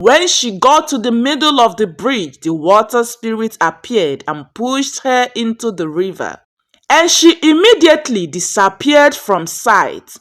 When she got to the middle of the bridge, the water spirit appeared and pushed her into the river, and she immediately disappeared from sight.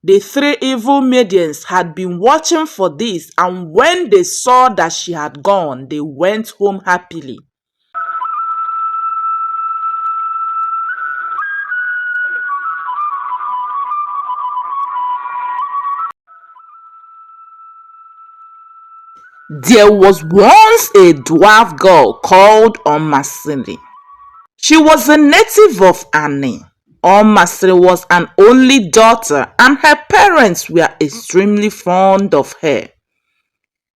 The three evil maidens had been watching for this, and when they saw that she had gone, they went home happily. There was once a dwarf girl called Omasiri. She was a native of Ani. Omasiri was an only daughter, and her parents were extremely fond of her.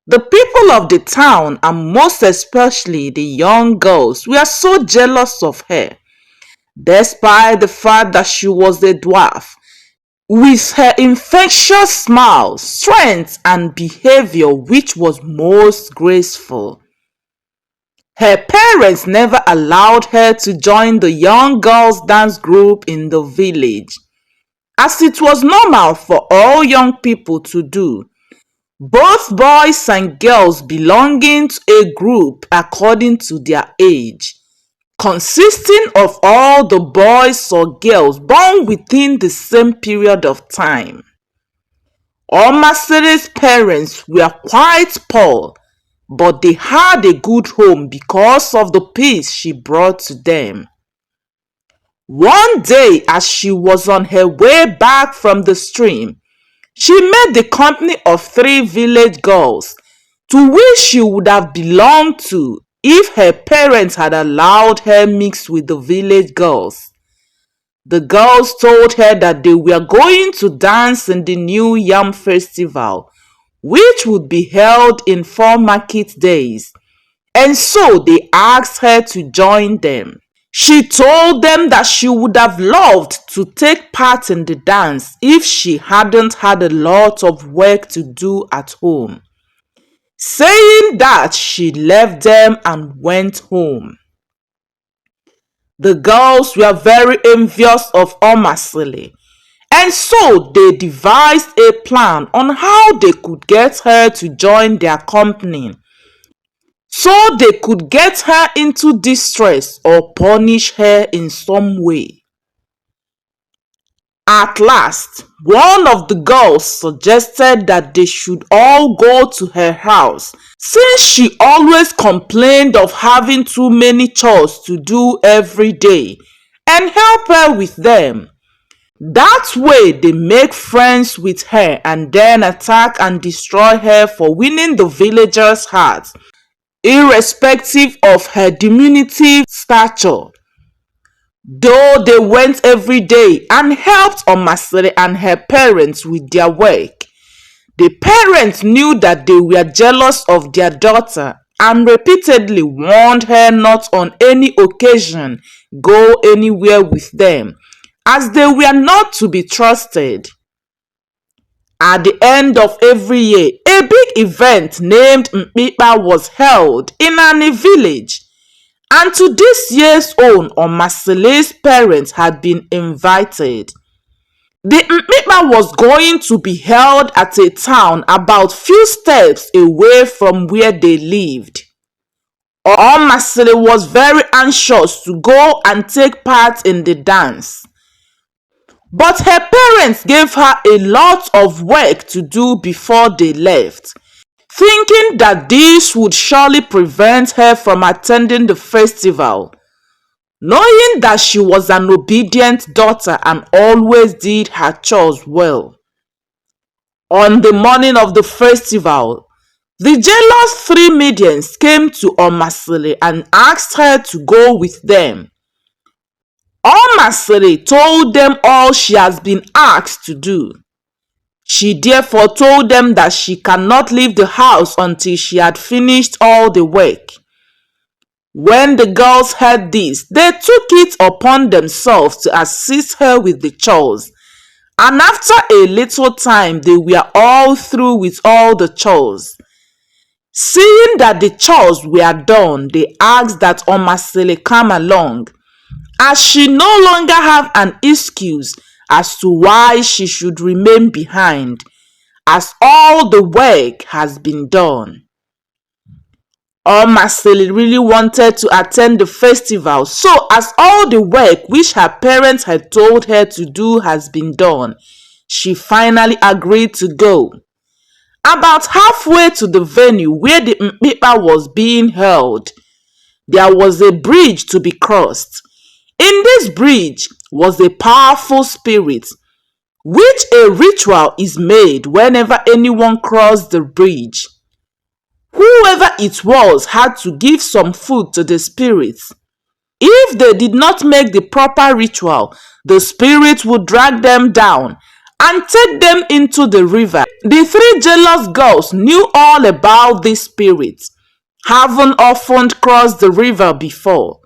The people of the town, and most especially the young girls, were so jealous of her, despite the fact that she was a dwarf. With her infectious smile, strength, and behavior which was most graceful, her parents never allowed her to join the young girls' dance group in the village, as it was normal for all young people to do, both boys and girls belonging to a group according to their age, consisting of all the boys or girls born within the same period of time. Omasiri's parents were quite poor, but they had a good home because of the peace she brought to them. One day, as she was on her way back from the stream, she met the company of three village girls, to which she would have belonged to if her parents had allowed her mix with the village girls. The girls told her that they were going to dance in the New Yam Festival, which would be held in 4 market days, and so they asked her to join them. She told them that she would have loved to take part in the dance if she hadn't had a lot of work to do at home. Saying that, she left them and went home. The girls were very envious of Omasiri, and so they devised a plan on how they could get her to join their company, so they could get her into distress or punish her in some way. At last, one of the girls suggested that they should all go to her house, since she always complained of having too many chores to do every day, and help her with them. That way they make friends with her and then attack and destroy her for winning the villagers' hearts, irrespective of her diminutive stature. Though they went every day and helped Omasiri and her parents with their work, the parents knew that they were jealous of their daughter and repeatedly warned her not on any occasion go anywhere with them, as they were not to be trusted. At the end of every year, a big event named Mpipa was held in any village, and to this year's own, Omasiri's parents had been invited. The Mpipa was going to be held at a town about few steps away from where they lived. Omasiri was very anxious to go and take part in the dance, but her parents gave her a lot of work to do before they left, thinking that this would surely prevent her from attending the festival, knowing that she was an obedient daughter and always did her chores well. On the morning of the festival, the jealous three maidens came to Omasiri and asked her to go with them. Omasiri told them all she has been asked to do. She therefore told them that she cannot leave the house until she had finished all the work. When the girls heard this, they took it upon themselves to assist her with the chores, and after a little time they were all through with all the chores. Seeing that the chores were done, they asked that Omasiri come along, as she no longer have an excuse as to why she should remain behind, as all the work has been done. Omasele really wanted to attend the festival, so as all the work which her parents had told her to do has been done, she finally agreed to go. About halfway to the venue where the Mpipa was being held, there was a bridge to be crossed. In this bridge was a powerful spirit, which a ritual is made whenever anyone crossed the bridge. Whoever it was had to give some food to the spirits. If they did not make the proper ritual, the spirit would drag them down and take them into the river. The three jealous girls knew all about this spirit, having often crossed the river before.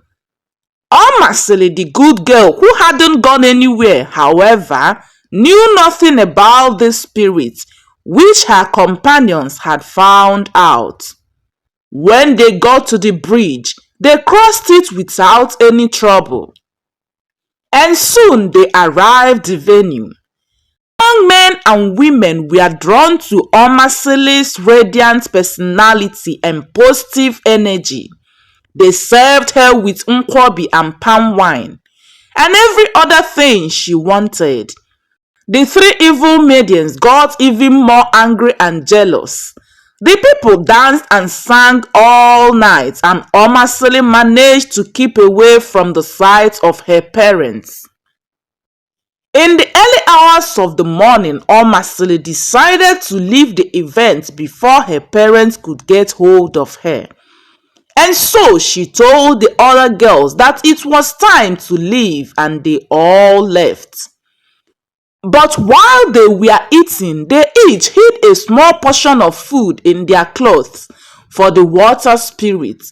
Omasele, the good girl who hadn't gone anywhere, however, knew nothing about this spirit, which her companions had found out. When they got to the bridge, they crossed it without any trouble. And soon they arrived the venue. Young men and women were drawn to Omasele's radiant personality and positive energy. They served her with nkwobi and palm wine, and every other thing she wanted. The three evil maidens got even more angry and jealous. The people danced and sang all night, and Omasele managed to keep away from the sight of her parents. In the early hours of the morning, Omasele decided to leave the event before her parents could get hold of her. And so she told the other girls that it was time to leave, and they all left. But while they were eating, they each hid a small portion of food in their clothes for the water spirit.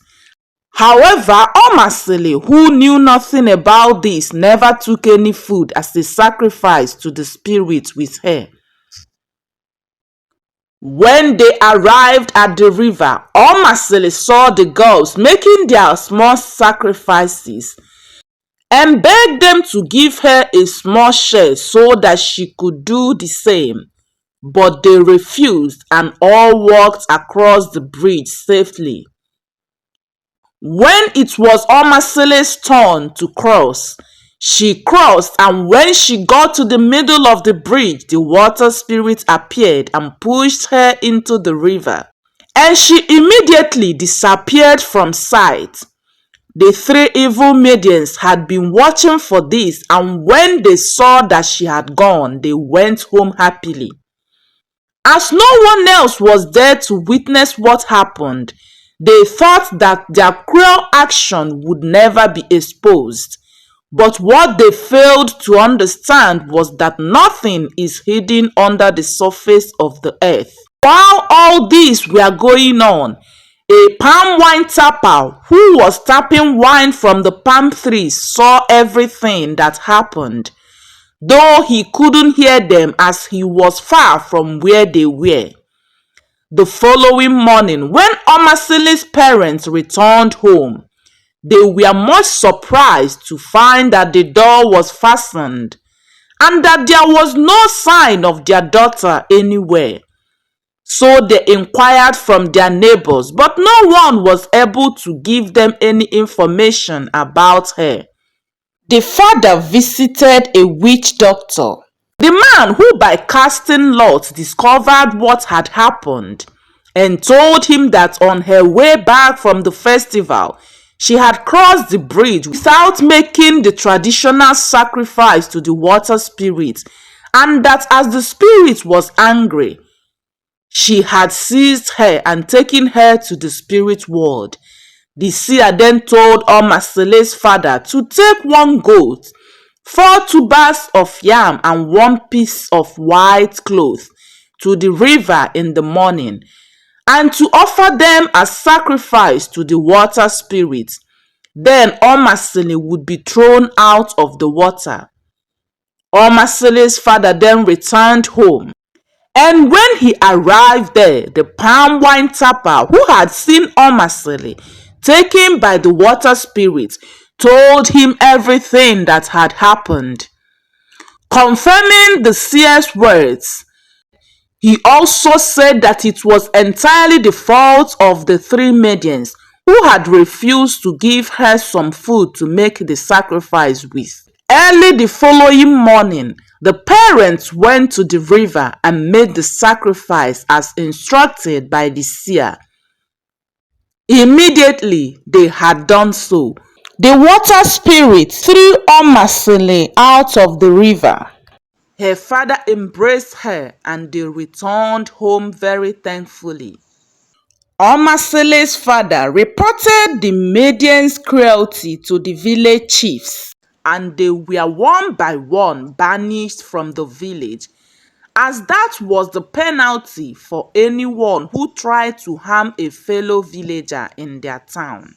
However, Omasele, who knew nothing about this, never took any food as a sacrifice to the spirit with her. When they arrived at the river, Omasele saw the girls making their small sacrifices and begged them to give her a small share so that she could do the same. But they refused, and all walked across the bridge safely. When it was Omasele's turn to cross, she crossed, and when she got to the middle of the bridge, the water spirit appeared and pushed her into the river, and she immediately disappeared from sight. The three evil maidens had been watching for this, and when they saw that she had gone, they went home happily. As no one else was there to witness what happened, they thought that their cruel action would never be exposed. But what they failed to understand was that nothing is hidden under the surface of the earth. While all this were going on, a palm wine tapper who was tapping wine from the palm trees saw everything that happened, though he couldn't hear them as he was far from where they were. The following morning, when Omasele's parents returned home, they were much surprised to find that the door was fastened and that there was no sign of their daughter anywhere. So they inquired from their neighbors, but no one was able to give them any information about her. The father visited a witch doctor, the man who by casting lots discovered what had happened, and told him that on her way back from the festival, she had crossed the bridge without making the traditional sacrifice to the water spirit, and that as the spirit was angry, she had seized her and taken her to the spirit world. The seer then told Omasele's father to take one goat, 4 tubers of yam, and 1 piece of white cloth to the river in the morning, and to offer them as sacrifice to the water spirit. Then Omasele would be thrown out of the water. Omasele's father then returned home. And when he arrived there, the palm wine tapper who had seen Omasele taken by the water spirit told him everything that had happened. Confirming the seer's words, he also said that it was entirely the fault of the three maidens who had refused to give her some food to make the sacrifice with. Early the following morning, the parents went to the river and made the sacrifice as instructed by the seer. Immediately they had done so, the water spirit threw Omasele out of the river. Her father embraced her and they returned home very thankfully. Omasele's father reported the maiden's cruelty to the village chiefs, and they were one by one banished from the village, as that was the penalty for anyone who tried to harm a fellow villager in their town.